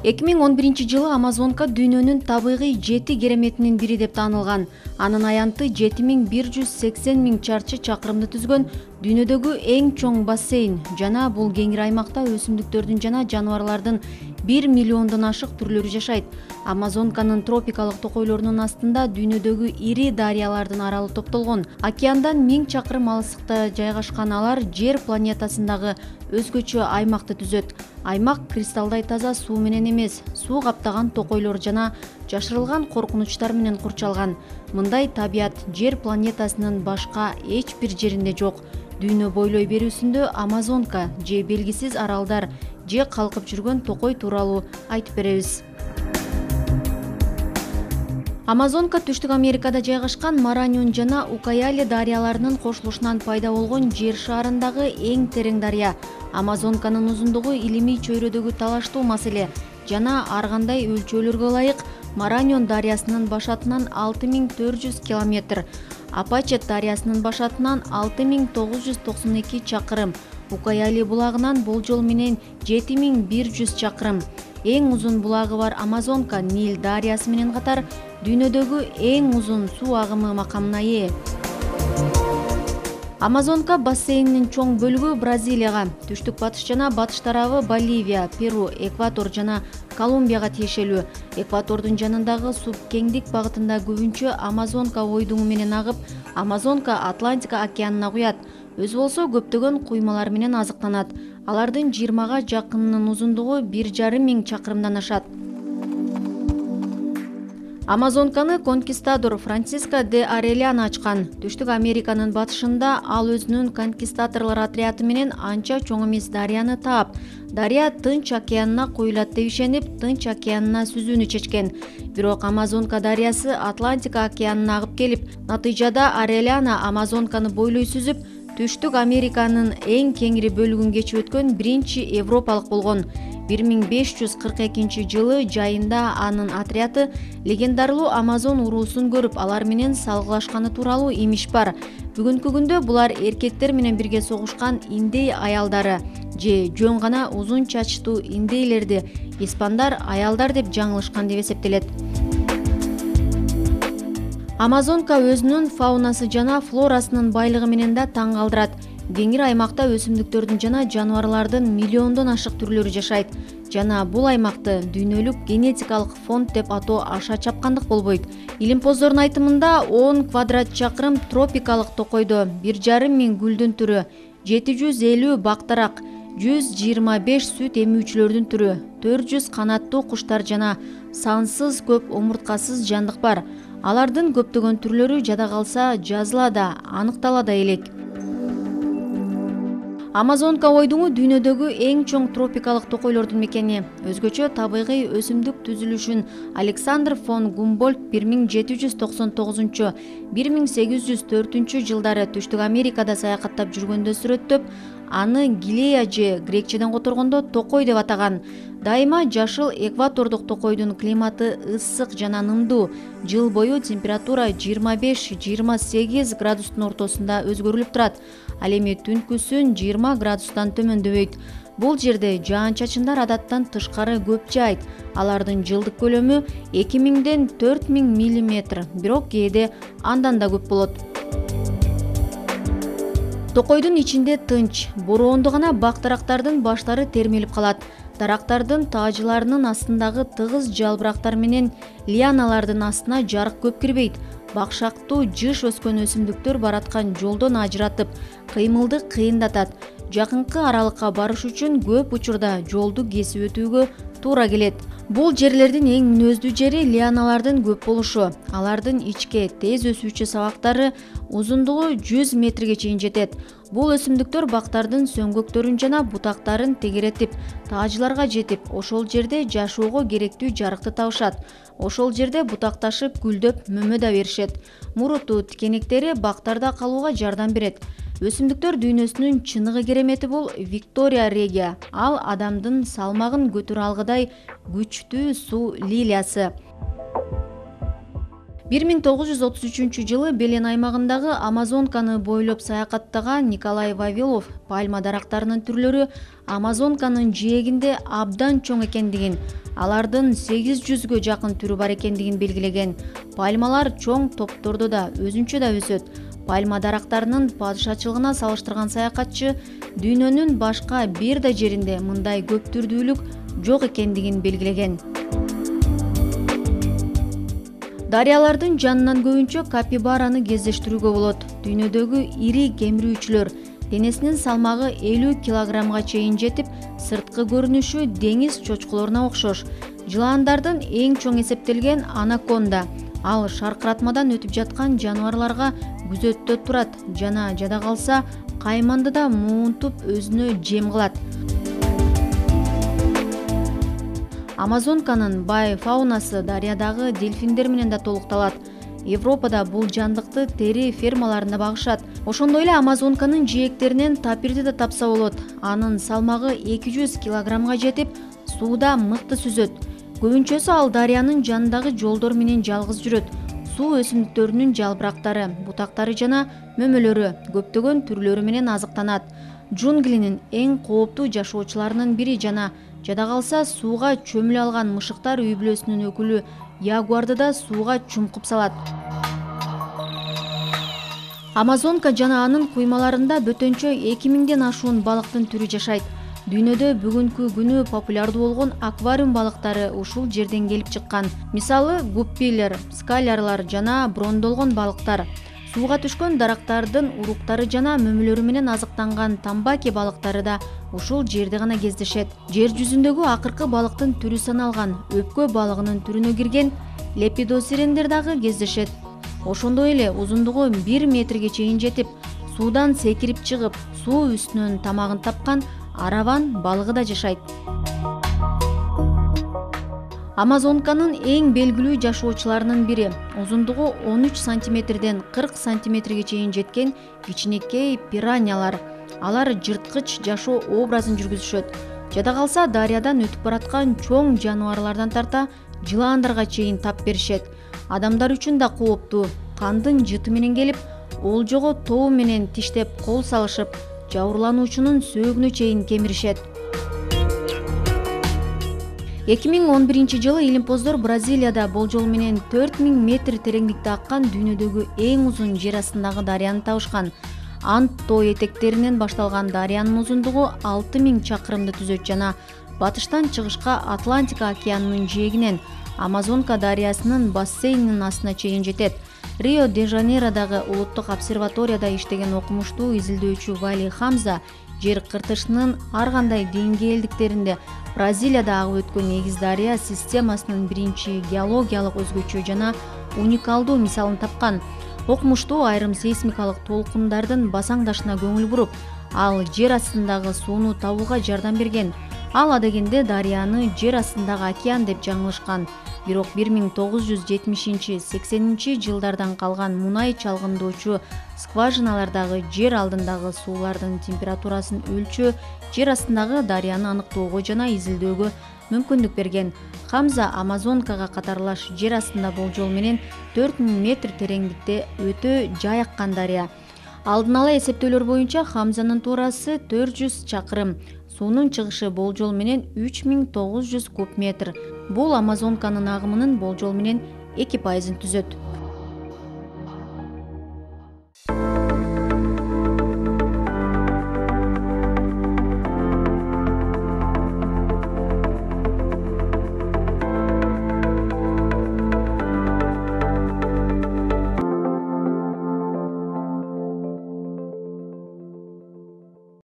2011-жылы Амазонка дүйнөнүн табигый 7 кереметинин бири деп таанылган. Анын аянты 7180 000 чарчы чакырымды түзгөн дүйнөдөгү эң чоң бассейн жана бул кеңири аймакта өсүмдүктөрдүн жана жаныбарлардын 1 миллиондон ашык түрлөрү жашайт. Амазонканын тропикалык токойлорунун астында дүйнөдөгү ири дарыялардын аралы топтолгон. Океандан 1000 чакырым алыстыкта жайгашкан алар Жер планетасындагы өзгөчө аймакты түзөт. Аймак кристалдай таза суу менен эмес, суу каптаган токойлор жана жашырылган коркунучтар менен курчалган. Мындай табият Жер планетасынын башка эч бир жеринде жок. Дүйнө бойлой берүүсүндө Амазонка же белгисиз аралдар же калкып жүргөн токой тууралуу айтып беребиз. Амазонка Түштүк Америкада жайгашкан Мараньон жана Укаяли дарыяларынын кошулушунан пайда болгон жер шарындагы эң терең дарыя. Амазонканын узундугу илимий чөйрөдөгү талаштуу маселе жана ар кандай өлчөөлөргө ылайык Мараньон дарыясынын башатынан 6400 километр, Апачет дарыясынын башатынан 6992 чакырым, Укаяли булагынан болжол менен 7100 чакырым. Эң узун булагы бар Амазонка Нил дарыясы менен катар дүйнөдөгү эң узун суу агымы макамына ээ. Амазонка бассейнинин чоң бөлүгү Бразилияга, түштүк батыш жана батыш тарабы Боливия, Перу, Эквадор жана Колумбияга тиешелүү. Эквадордун жанындагы субкеңдик багытында көбүнчө Амазонка ойдуңу менен агып, Амазонка Атлантика океанына куят. Өзү болсо көптөгөн куймалар менен азыктанат. Алардын 20га жакынынын узундугу 1,5 миң чакырымдан ашат. Амазонканы конкистадор Франциско де Орельяно ачкан. Түштүк Американын батышында ал өзүнүн конкистаторлор отряды менен анча чоң эмес дарыяны таап, дарыя Тынч океанына куюлат деп ишенип, Тынч океанына сүзүүнү чечкен. Бирок Амазонка дарыясы Атлантика океанына агып келип, натыйжада Орельяно Амазонканы бойлой сүзүп, Түштүк Американын эң кеңири бөлүгүн кечип өткөн биринчи европалык болгон. 1542 жылы жайында анын отряды легендарлуу Амазон уруусун көрүп, алар менен салгылашканы тууралуу имиш бар. Бүгүнкү күндө булар эркектер менен бирге согушкан индей аялдары же жөн гана узун чачтуу индейлерди испандар аялдар деп жаңылышкан деп эсептелет. Амазонка өзүнүн фаунасы жана флорасынын байлыгы менен да таң калтырат. Кеңири аймакта өсүмдүктөрдүн жана жаныбарлардын миллиондон ашык түрлөрү жашайт. Жана бул аймакты дүйнөлүк генетикалык фонд деп атоо аша чапкандык болбойт. Илимпоздордун айтымында 10 квадрат чакырым тропикалык токойдо 1,5 миң гүлдүн түрү, 750 бактарак, 125 сүт эмүүчүлөрдүн түрү, 400 канаттуу куштар жана сансыз көп омурткасыз жандык бар. Алардын көптөгөн түрлөрү жада калса жазыла да, аныктала да элек. Амазонка ойдуңу дүйнөдөгү эң чоң тропикалык токойлордун мекени. Өзгөчө табигый өсүмдүк түзүлүшүн Александр фон Гумбольдт 1799-1804 жылдары Түштүк Америкада саякаттап жүргөндө сүрөттөп, аны Гилея же грекчеден которгондо токой деп атаган. Дайыма жашыл экватордук токойдун климаты ысык жана нымдуу. Жыл бою температура 25-28 градустун ортосунда өзгөрүлүп турат. Ал эми түнкүсүн 20 градустан төмөндөбөйт. Бул жерде жаан-чачындар адаттан тышкары көп жаайт. Алардын жылдык көлөмү 2000-ден 4000 мм, бирок кээде андан да көп болот. Токойдун ичинде тынч, бороондо гана бактарактардын баштары термелип калат. Дарактардын таажыларынын астындагы тыгыз жалбырактар менен лианалардын астына жарык көп кирбейт. Бакшактуу жыш өскөн өсүмдүктөр бараткан жолдон ажыратып, кыймылды кыйындатат. Жакынкы аралыкка барыш үчүн көп учурда жолду кесип өтүүгө туура келет. Бул жерлердин эң мүнөздүү жери лианалардын көп болушу. Алардын ичке тез өсүүчү сабактары узундугу 100 метрге чейин жетет. Бул өсүмдүктөр бактардын сөңгөктөрүн жана бутактарын тегеретип, таажыларга жетип, ошол жерде жашоого керектүү жарыкты табышат. Ошол жерде бутакташып, гүлдөп, мөмө да беришет. Муруту, тикенектери бактарда калууга жардам берет. Өсүмдүктөр дүйнөсүнүн чыныгы керемети бул Виктория регия. Ал адамдын салмагын көтөрө алгыдай күчтүү суу лилиясы. 1933 жылы Белен аймагындагы Амазонканы бойлоп саякаттаган Николай Вавилов пальма дарактарынын түрлөрү Амазонканын жээгинде абдан чоң экендигин, алардын 800гө жакын түрү бар экендигин белгилеген. Пальмалар чоң топтордо да өзүнчө да өсөт. Пальма дарактарынын падышачылыгына салыштырган саякатчы дүйнөнүн башка бир да жеринде мындай көп түрдүүлүк жок экендигин белгилеген. Дарыялардын жанынан көбүнчө капибараны кездештирүүгө болот. Дүйнөдөгү ири кемирүүчүлөр, денесинин салмагы 50 килограммга чейин жетип, сырткы көрүнүшү деңиз чочкулоруна окшош. Жылаандардын эң чоң эсептелген анаконда. Ал шаркыратмадан өтүп жаткан жаныбарларга күзөттө турат жана жада калса кайманды да муунтуп өзүнө жем кылат. Амазонканын бай фаунасы дарыядагы дельфиндер менен да толукталат. Европада бул жандыкты тери фермаларында багышат. Ошондой эле Амазонканын жээктеринен тапирди да тапса болот. Анын салмагы 200 килограммга жетип, сууда мыкты сүзөт. Көбүнчөсү ал дарыянын жанындагы жолдор менен жалгыз жүрөт. Суу өсүмдүктөрүнүн жалбырактары, бутактары жана мөмөлөрү көптөгөн түрлөрү менен азыктанат. Джунглинин эң кооптуу жашоочуларынын бири жана жада калса сууга чөмүлө алган мышыктар үй бүлөсүнүн өкүлү ягуарды да сууга чумкуп салат. Амазонка жана анын куймаларында бөтөнчө 2000ден ашуун балыктын түрү жашайт. Дүйнөдө бүгүнкү күнү популярдуу болгон аквариум балыктары ушул жерден келип чыккан. Мисалы, гуппилер, скалярлар жана брондолгон балыктар. Сууга түшкөн дарактардын уруктары жана мөмөлөрү менен азыктанган тамбаки балыктары да ушул жерде гана кездешет. Жер жүзүндөгү акыркы балыктын түрү саналган өпкө балыгынын түрүнө кирген лепидосирендер дагы кездешет. Ошондой эле узундугу 1 метрге чейин жетип, суудан секирип чыгып, суу үстүнөн тамагын тапкан араван балыгы да жашайт. Амазонканын эң белгилүү жашоочуларынын бири узундугу 13 сантиметрден 40 сантиметрге чейин жеткен кичинекей пираньялар. Алар жырткыч жашоо образын жүргүзүшөт. Жада калса дарыядан өтүп бараткан чоң жаныбарлардан тарта жылаандарга чейин тап беришет. Адамдар үчүн да кооптуу. Кандын жыты менен келип, олжого тобу менен тиштеп кол салышып, жабырлануучунун сөөгүнө чейин кемиришет. 2011-жылы илимпоздор Бразилияда болжол менен 4000 метр тереңдикте аккан дүйнөдөгү эң узун жер астындагы дарыяны табышкан. Ант тоо этектеринен башталган дарыянын узундугу 6000 чакырымды түзөт жана батыштан чыгышка Атлантика океанынын жээгинен Амазонка дарыясынын бассейнинин астына чейин жетет. Рио-де-Жанейродагы улуттук обсерваторияда иштеген окумуштуу изилдөөчү Вали Хамза жер кыртышынын ар кандай деңгээлдиктеринде Бразилияда агып өткөн эгиз дарыя системасынын биринчи геологиялык өзгөчө жана уникалдуу мисалын тапкан. Окумуштуу айрым сейсмикалык толкундардын басаңдашына көңүл буруп, ал жер астындагы сууну табууга жардам берген. Ал адегенде дарыяны жер астындагы океан деп жаңылышкан. Бирок 1970-80 жылдардан калган мунай чалгындоочу скважиналардагы жер алдындагы суулардын температурасын өлчөө жер астындагы дарыяны аныктоого жана изилдөөгө мүмкүндүк берген. Хамза Амазонкага катарлаш жер астында болжол менен 4000 метр тереңдикте өтө жай аккан дарыя. Алдын ала эсептөөлөр боюнча Хамзанын туурасы 400 чакырым. Суунун чыгышы болжол менен 3900 куб метр. Бул Амазонканын агымынын болжол менен 2% түзөт.